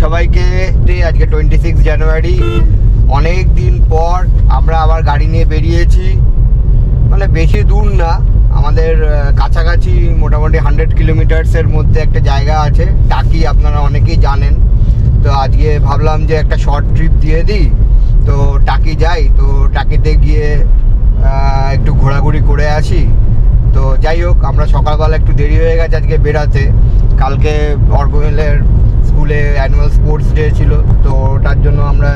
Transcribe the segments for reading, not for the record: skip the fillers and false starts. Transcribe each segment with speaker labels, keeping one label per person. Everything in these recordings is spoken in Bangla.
Speaker 1: সবাইকে। আজকে 26 জানুয়ারি, অনেক দিন পর আমরা আবার গাড়ি নিয়ে বেরিয়েছি। মানে বেশি দূর না, আমাদের কাছাকাছি মোটামুটি 100 কিলোমিটার্সের মধ্যে একটা জায়গা আছে টাকি, আপনারা অনেকেই জানেন। তো আজকে ভাবলাম যে একটা শর্ট ট্রিপ দিয়ে দিই, তো টাকি যাই, তো টাকিতে গিয়ে একটু ঘোরাঘুরি করে আসি। তো যাই হোক, আমরা সকালবেলা একটু দেরি হয়ে গেছে আজকে বেরাতে। কালকে অর্গোয়েলের স্কুলে অ্যানুয়াল স্পোর্টস ডে ছিল, তো ওটার জন্য আমরা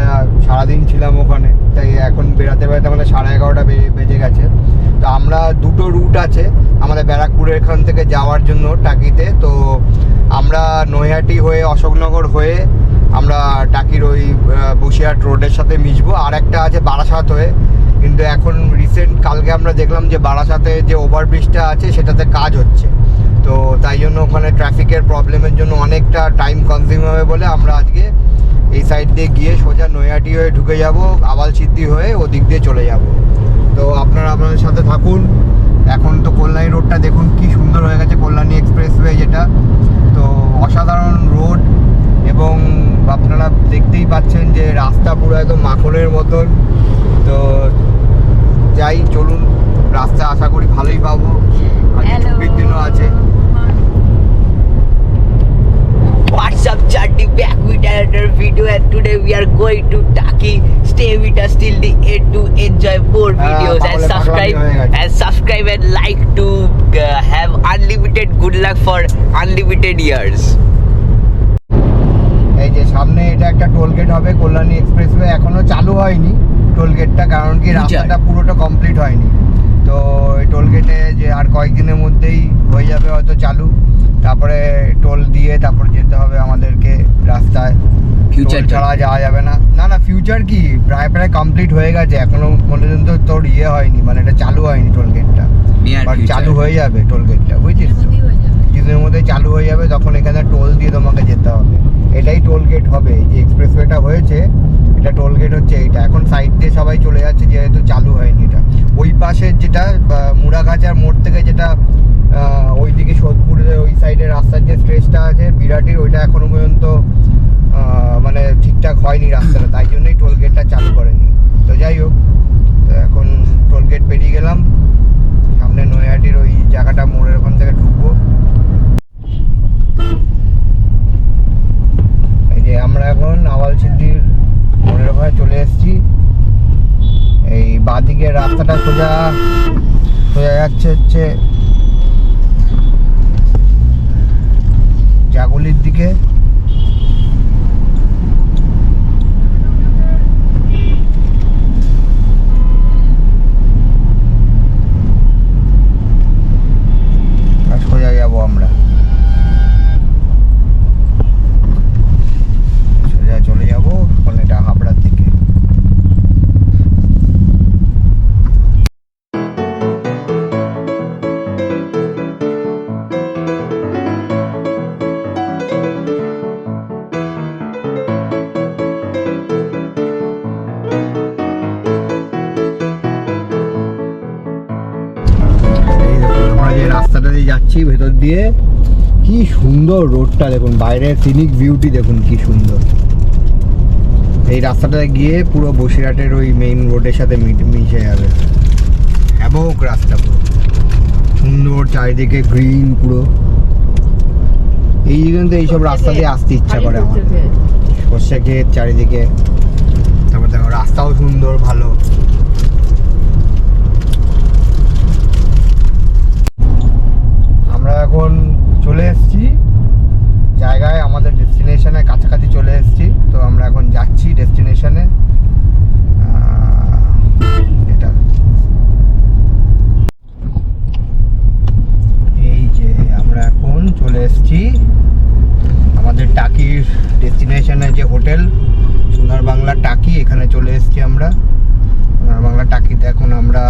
Speaker 1: সারাদিন ছিলাম ওখানে। তাই এখন বেরাতে বেরাতে আমাদের 11:30 বেজে গেছে। তো আমরা দুটো রুট আছে আমাদের ব্যারাকপুরের এখান থেকে যাওয়ার জন্য টাকিতে। তো আমরা নৈহাটি হয়ে অশোকনগর হয়ে আমরা টাকির ওই বসিরহাট রোডের সাথে মিশবো। আর একটা আছে বারাসাত হয়ে, কিন্তু এখন রিসেন্ট কালকে আমরা দেখলাম যে বারাসাতে যে ওভারব্রিজটা আছে সেটাতে কাজ হচ্ছে, তো তাই জন্য ওখানে ট্রাফিকের প্রবলেমের জন্য অনেকটা টাইম কনজিউম হবে বলে আমরা আজকে এই সাইড দিয়ে গিয়ে সোজা নৈহাটি হয়ে ঢুকে যাব, আবালসিদ্ধি হয়ে ওদিক দিয়ে চলে যাব। তো আপনারা আমাদের সাথে থাকুন। এখন তো কল্যাণী রোডটা দেখুন কি সুন্দর হয়ে গেছে, কল্যাণী এক্সপ্রেসওয়ে যেটা, তো অসাধারণ রোড। এবং আপনারা দেখতেই পাচ্ছেন যে রাস্তা পুরো একদম মাখনের মতন। তো যাই, চলুন, রাস্তা আশা করি ভালোই পাবো, ছুটির দিনও আছে।
Speaker 2: What's up, Chatti? Back with another video, and today we are going to Taki. Stay with us till the end to enjoy more videos, and subscribe and like to have unlimited good luck for unlimited years.
Speaker 1: এই যে সামনে এটা একটা টোল গেট হবে, কল্যাণী এক্সপ্রেসওয়ে এখনো চালু হয়নি টোল গেটটা, কারণ কি রাস্তাটা পুরোটা কমপ্লিট হয়নি। তো এই টোল গেটে যে আর কয়েকদিনের মধ্যেই হয়ে যাবে হয়তো চালু, তারপরে টোল দিয়ে তারপর যেতে হবে আমাদেরকে রাস্তায়। ফিউচার ছাড়া যাওয়া যাবে না। না না, ফিউচার কি প্রায় কমপ্লিট হয়ে গেছে, এখনো পর্যন্ত তোর হয়নি, মানে এটা চালু হয়নি টোল গেটটা, বাট চালু হয়ে যাবে টোল গেটটা, বুঝছিস তো? কিছুদিনের মধ্যে চালু হয়ে যাবে, তখন এখানে টোল দিয়ে তোমাকে যেতে হবে। এটাই টোল গেট হবে, এই যে এক্সপ্রেসওয়েটা হয়েছে এটা টোল গেট হচ্ছে এইটা। এখন সাইড দিয়ে সবাই চলে যাচ্ছে যেহেতু চালু হয়নি এটা। ওই পাশের যেটা মুড়াগাছার মোড় থেকে যেটা ওইদিকে সোদপুরের ওই সাইডের রাস্তার যে স্ট্রেচটা আছে বিরাটির, ওইটা এখনো পর্যন্ত মানে ঠিকঠাক হয়নি রাস্তাটা, তাই জন্যই টোল গেটটা চালু করেনি। তো যাই হোক, তো এখন টোল গেট পেরিয়ে গেলাম, সামনে নৈহাটির ওই জায়গাটা মোড়ের ওখান থেকে ঢুকবো। এই যে আমরা এখন আওয়ালসিদ্ধির মোড়ের ওখানে চলে এসেছি। এই বাঁদিকের রাস্তাটা সোজা যাচ্ছে হচ্ছে জাগুলির দিকে। সোজা যাবো আমরা, সোজা চলে যাবো এটা হাবড়ার দিকে। রাস্তাটা দিয়ে যাচ্ছি ভেতর দিয়ে, কি সুন্দর রোডটা দেখুন, বাইরের সিনিক বিউটি দেখুন কি সুন্দর। এই রাস্তাটা গিয়ে পুরো বসিরহাটের ওই মেইন রোডের সাথে মিশে যাবে। হ্যাবক রাস্তা, পুরো সুন্দর, চারিদিকে গ্রিন পুরো। এই জন্য এইসব রাস্তা দিয়ে আসতে ইচ্ছা করে আমার, সর্ষে ক্ষেত চারিদিকে। তারপর দেখো রাস্তাও সুন্দর, ভালো। আমরা এখন চলে এসেছি জায়গায়, আমাদের ডেস্টিনেশনের কাছাকাছি চলে এসেছি। তো আমরা এখন যাচ্ছি ডেস্টিনেশনে। এটা এই যে আমরা এখন চলে এসেছি আমাদের টাকির ডেস্টিনেশনে, যে হোটেল সোনার বাংলা টাকি, এখানে চলে এসেছি আমরা সোনার বাংলা টাকিতে। এখন আমরা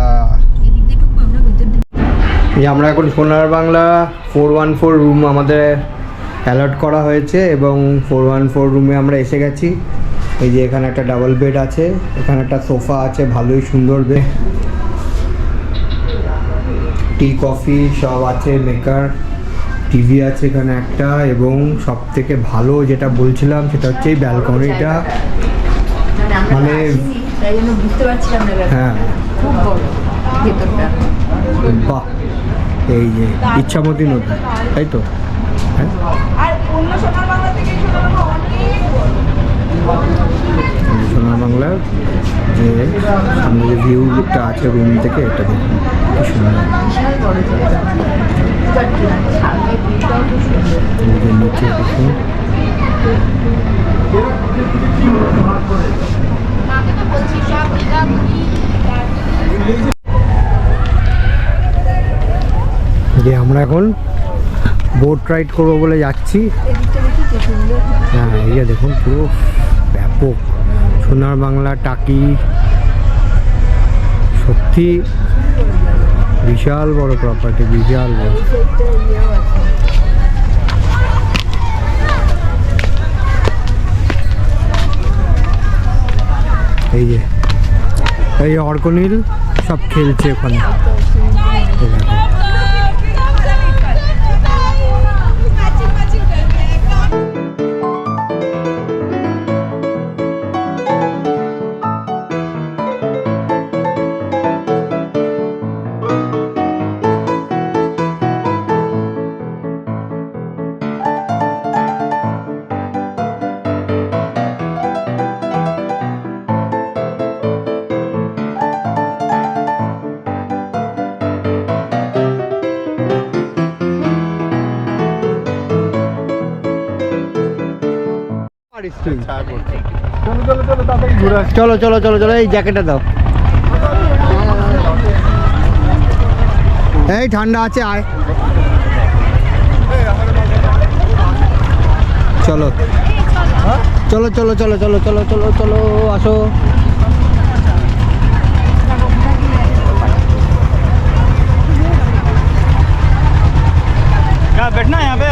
Speaker 1: আমরা এখন সোনার বাংলা 414 রুম আমাদের অ্যালট করা হয়েছে, এবং 414 রুমে আমরা এসে গেছি। এই যে এখানে একটা ডাবল বেড আছে, এখানে একটা সোফা আছে, ভালোই সুন্দর বেড, টি কফি সব আছে, মেকার। টিভি আছে এখানে একটা, এবং সব থেকে ভালো যেটা বলছিলাম সেটা হচ্ছে এই ব্যালকনিটা, মানে
Speaker 3: তাই জন্য বুঝতে পারছিলাম না ব্যাপারটা।
Speaker 1: হ্যাঁ
Speaker 3: খুব বড় ভেতরটা।
Speaker 1: বাহ, এই যে ইচ্ছামতি নদী, তাই তো? হ্যাঁ,
Speaker 3: আর অন্য সোনার বাংলা থেকে সোনার বাংলা অনেক বড়।
Speaker 1: সোনার বাংলার যে সামনে যে ভিউটা আছে রুম থেকে, এটা দেখুন কি সুন্দর।
Speaker 3: বিশাল বড় জায়গা। সামনে ভিউটাও খুব সুন্দর।
Speaker 1: এই যে নিচে দেখুন, যে আমরা এখন বোট রাইড করবো বলে যাচ্ছি।
Speaker 3: এদিকটা দেখি কি সুন্দর।
Speaker 1: হ্যাঁ, এই যে দেখুন পুরো ব্যাপক সোনার বাংলা টাকি, সত্যি বিশাল বড় প্রপার্টি, বিশাল বড়।
Speaker 3: এই সাইডটা ইয়েও আছে।
Speaker 1: এই যে এই অর্কনীল সব খেলছে ওখানে, এই দেখো। চলো চলো চলো চলো, এই জ্যাকেটটা দাও। এই ঠান্ডা আছে, আয়। চলো চলো চলো চলো চলো চলো চলো চলো, আসো।
Speaker 4: बैठना है यहाँ पे।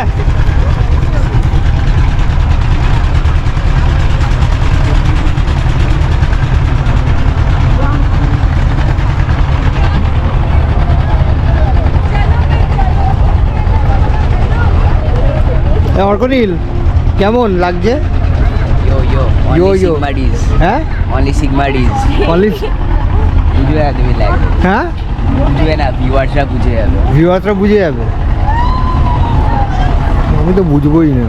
Speaker 1: অর্কনীল কেমন লাগছে?
Speaker 2: Yo,
Speaker 1: Yo,
Speaker 2: only
Speaker 1: yo.
Speaker 2: Sigma D's.
Speaker 1: হ্যাঁ
Speaker 2: Only Sigma D's.
Speaker 1: অলিভ,
Speaker 2: বুঝবে না তুমি লাগবে,
Speaker 1: হ্যাঁ
Speaker 2: বুঝবে না, ভিউয়ার্সরা বুঝে যাবে।
Speaker 1: ভিউয়ার্সরা বুঝে যাবে, আমি তো বুঝবোই না।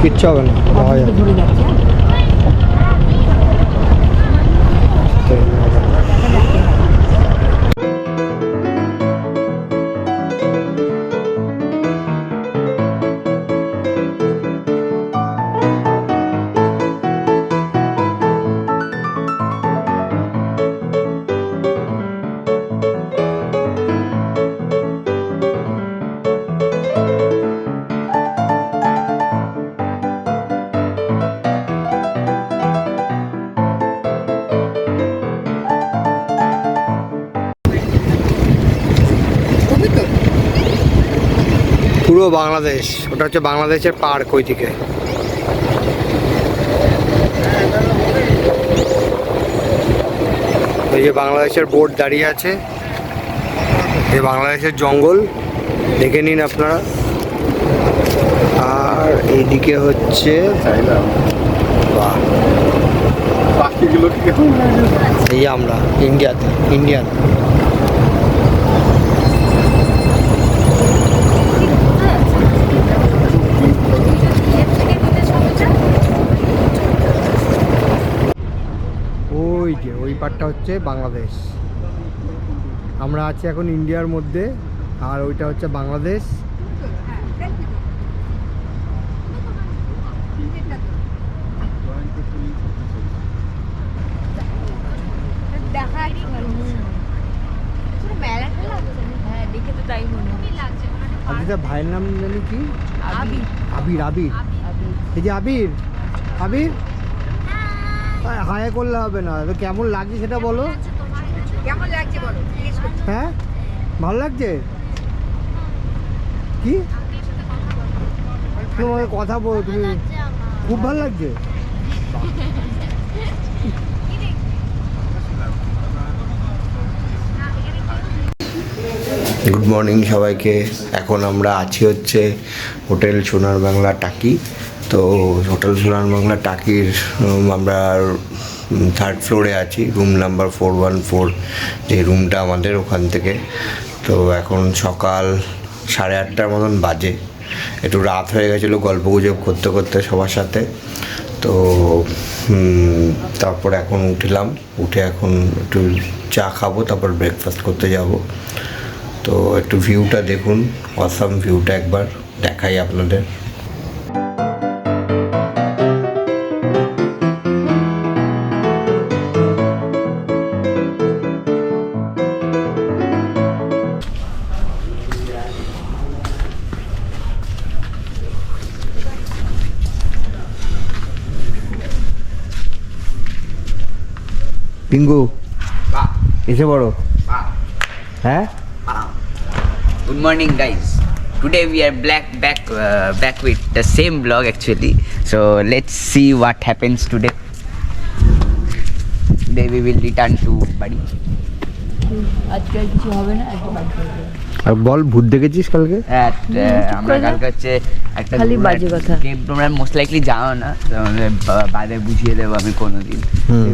Speaker 1: কিচ্ছু হবে না, পাওয়া যাবে। পুরো বাংলাদেশ, ওটা হচ্ছে বাংলাদেশের পার্ক ওইদিকে। এই যে বাংলাদেশের বোট দাঁড়িয়ে আছে, এই বাংলাদেশের জঙ্গল দেখে নিন আপনারা। আর এইদিকে হচ্ছে বাহ, এই যে আমরা ইন্ডিয়ান। ওই যে ওই পার্টটা হচ্ছে বাংলাদেশ, আমরা আছি এখন ইন্ডিয়ার মধ্যে, আর ওইটা হচ্ছে বাংলাদেশ।
Speaker 3: দেখা মেলাটা লাগছে, হ্যাঁ দেখে তো তাই মনে হয়।
Speaker 1: এটা ভাইয়ের নাম জানি কি?
Speaker 3: আবির।
Speaker 1: আবির। আবির, এই যে আবির। আবির হায় করলে হবে না, তো কেমন লাগছে সেটা বলো।
Speaker 3: কেমন লাগছে বলো?
Speaker 1: হ্যাঁ ভালো লাগছে কি? তোমাকে কথা বলো, তুমি খুব ভালো লাগছে। গুড মর্নিং সবাইকে। এখন আমরা আছি হচ্ছে হোটেল সোনার বাংলা টাকি। তো হোটেল সোনার বাংলা টাকির আমরা 3rd ফ্লোরে আছি, রুম নাম্বার 414, যে রুমটা আমাদের ওখান থেকে। তো এখন সকাল 8:30টার মতন বাজে, একটু রাত হয়ে গেছিলো গল্প গুজব করতে করতে সবার সাথে। তো তারপর এখন উঠে এখন একটু চা খাবো, তারপর ব্রেকফাস্ট করতে যাব। তো একটু ভিউটা দেখুন, অসাম ভিউটা একবার দেখাই আপনাদের। পিঙ্গু এসে পড়ো। হ্যাঁ,
Speaker 2: Good morning, guys. Today we are back with the same vlog actually. So let's see what happens today. Today we will return to Badi.
Speaker 3: আজকে আর কিছু হবে না, একটু বাদ করে দেবো।
Speaker 1: আর বল ভূত দেখেছিস কালকে?
Speaker 2: আমরা কালকে হচ্ছে একটা
Speaker 3: খালি বাজে কথা।
Speaker 2: গেম তোমরা মোস্ট লাইকলি জানো না, তোমাদের বাদে বুঝিয়ে দেবো আমি কোনোদিন,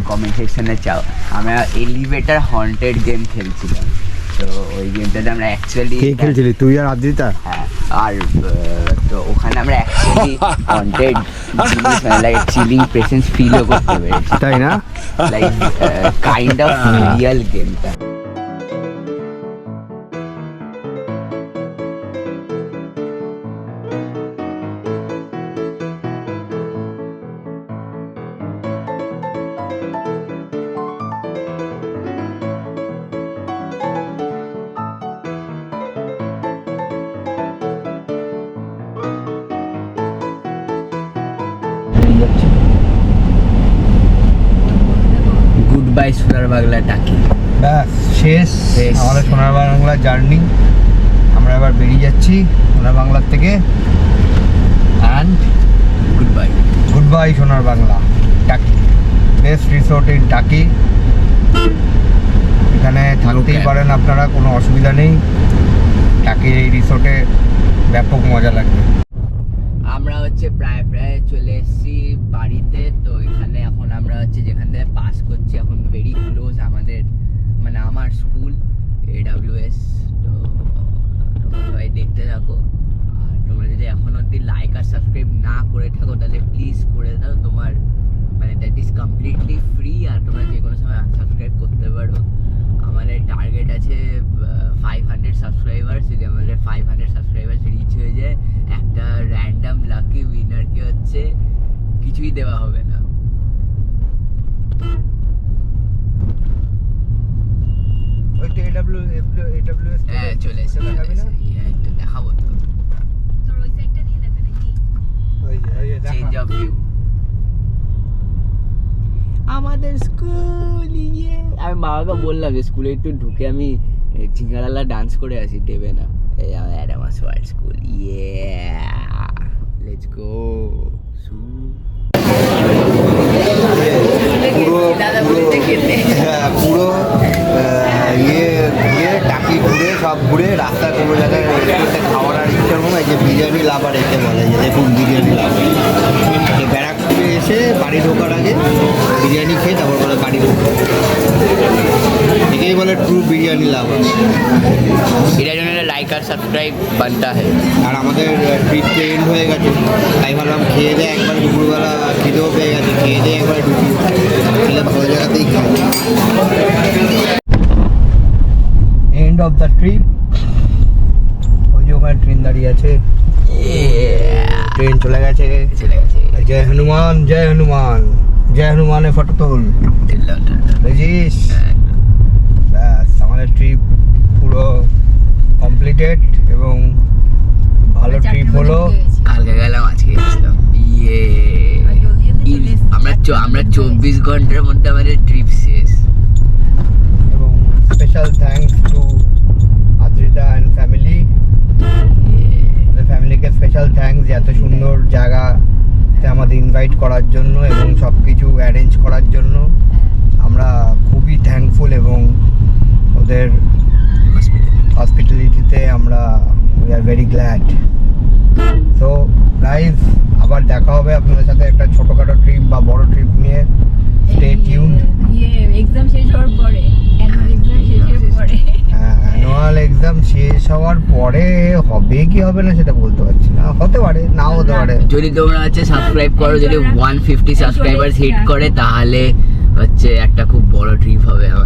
Speaker 2: কমেন্ট সেকশনে চাও। আমরা এলিভেটার হন্টেড গেম খেলছিলাম। তো ওই গেমটাতে আমরা অ্যাকচুয়ালি
Speaker 1: কে খেলছিলি, তুই আর আদ্রিতা?
Speaker 2: হ্যাঁ, আর তো ওখানে আমরা অ্যাকচুয়ালি হন্টেড জিনিস লাইক চিলিং প্রেজেন্স ফিলও করতে পেরেছি,
Speaker 1: তাই না?
Speaker 2: লাইক কাইন্ড অফ রিয়েল গেমটা। গুড বাই সোনার বাংলা টাকি।
Speaker 1: ব্যাস শেষ
Speaker 2: শেষ।
Speaker 1: আমাদের সোনার বাংলা জার্নি। আমরা এবার বেরিয়ে যাচ্ছি সোনার বাংলার থেকে। অ্যান্ড
Speaker 2: গুড
Speaker 1: বাই সোনার বাংলা টাকি, বেস্ট রিসোর্ট ইন টাকি। এখানে থাকতেই পারেন আপনারা, কোনো অসুবিধা নেই। টাকির এই রিসোর্টে ব্যাপক মজা লাগবে।
Speaker 2: আমরা হচ্ছে প্রায় চলে এসেছি বাড়িতে। তো এখানে এখন আমরা হচ্ছে যেখান থেকে পাস করছি, এখন ভেরি ক্লোজ আমাদের, মানে আমার স্কুল AWS। তো তোমরা সবাই দেখতে থাকো। আর তোমরা যদি এখন অবধি লাইক আর সাবস্ক্রাইব না করে থাকো তাহলে প্লিজ করে দাও। তোমার মানে দ্যাট ইজ কমপ্লিটলি ফ্রি, আর তোমরা যে কোনো সময় আনসাবস্ক্রাইব করতে পারো। আমাদের টার্গেট আছে 500 সাবস্ক্রাইবার। যদি আমাদের 500 সাবস্ক্রাইবার রিচ হয়ে যায়, একটা র্যান্ডম লাকি উইনারকে হচ্ছে কিছুই দেওয়া হবে না। হ্যাঁ চলে এসে দেখাবো তো, চেঞ্জ অফ ভিউ আমাদের স্কুল। আমি বাবাকে বললাম যে স্কুলে একটু ঢুকে আমি ঝিঙ্গারালা ডান্স করে আসি, দেবে না। এই আমার Adamas world school, let's go.
Speaker 1: পুরো ঘুরে টাকি ঘুরে সব ঘুরে রাস্তায় কোনো জায়গায় রেস্টুরেন্টে খাওয়ার আর ইচ্ছা হবে না। যে বিরিয়ানি লাভার এসে বলে যে দেখুন বিরিয়ানি লাভার, ব্যারাকপুরে এসে বাড়ি ঢোকার আগে বিরিয়ানি খেয়ে তারপর বলে বাড়ি ঢোকা, এটাই বলে ট্রু বিরিয়ানি লাভার।
Speaker 2: এটার জন্য লাইক আর সাবস্ক্রাইব বানতা হয়।
Speaker 1: আর আমাদের ট্রিপ এন্ড হয়ে গেছে, তাই ভাবলাম খেয়ে দিয়ে একবার দুপুরবেলা খিদেও পেয়ে গেছে, খেয়ে দিয়ে একবার ঢুকি, খেলে ভালো জায়গাতেই খাই। End of the trip. ওই যে ওখানে ট্রেন দাঁড়িয়ে আছে, ট্রেন চলে গেছে। জয় হনুমান, জয় হনুমান, জয় হনুমানের ফটো তোল, বুঝিস? ব্যাস আমাদের ট্রিপ পুরো কমপ্লিটেড এবং ভালো ট্রিপ হলো।
Speaker 2: কালকে গেলাম, আজকে গেছিলাম। ইয়ে আমরা 24 ঘন্টার মধ্যে আমাদের ট্রিপ শেষ।
Speaker 1: এবং special thanks to Adrita and family. আমাদের ফ্যামিলিকে স্পেশাল থ্যাঙ্কস যে এত সুন্দর জায়গাতে আমাদের ইনভাইট করার জন্য এবং সব কিছু অ্যারেঞ্জ করার জন্য। আমরা খুবই থ্যাঙ্কফুল এবং ওদের হসপিটালিটিতে আমরা we are very glad. So guys, আবার দেখা হবে আপনাদের সাথে একটা ছোটোখাটো ট্রিপ বা বড় ট্রিপ নিয়ে। Stay tuned.
Speaker 3: এক্সাম শেষ হওয়ার পরে, অ্যানুয়াল এক্সাম শেষের পরে।
Speaker 1: হ্যাঁ, অ্যানুয়াল এক্সাম শেষ হওয়ার পরে হবে কি হবে না সেটা বলতে পারছি না, হতে পারে নাও হতে পারে।
Speaker 2: যদি তোমরা হচ্ছে সাবস্ক্রাইব করো, যদি 150 সাবস্ক্রাইবার হিট করে, তাহলে হচ্ছে একটা খুব বড় ট্রিপ হবে আমাদের।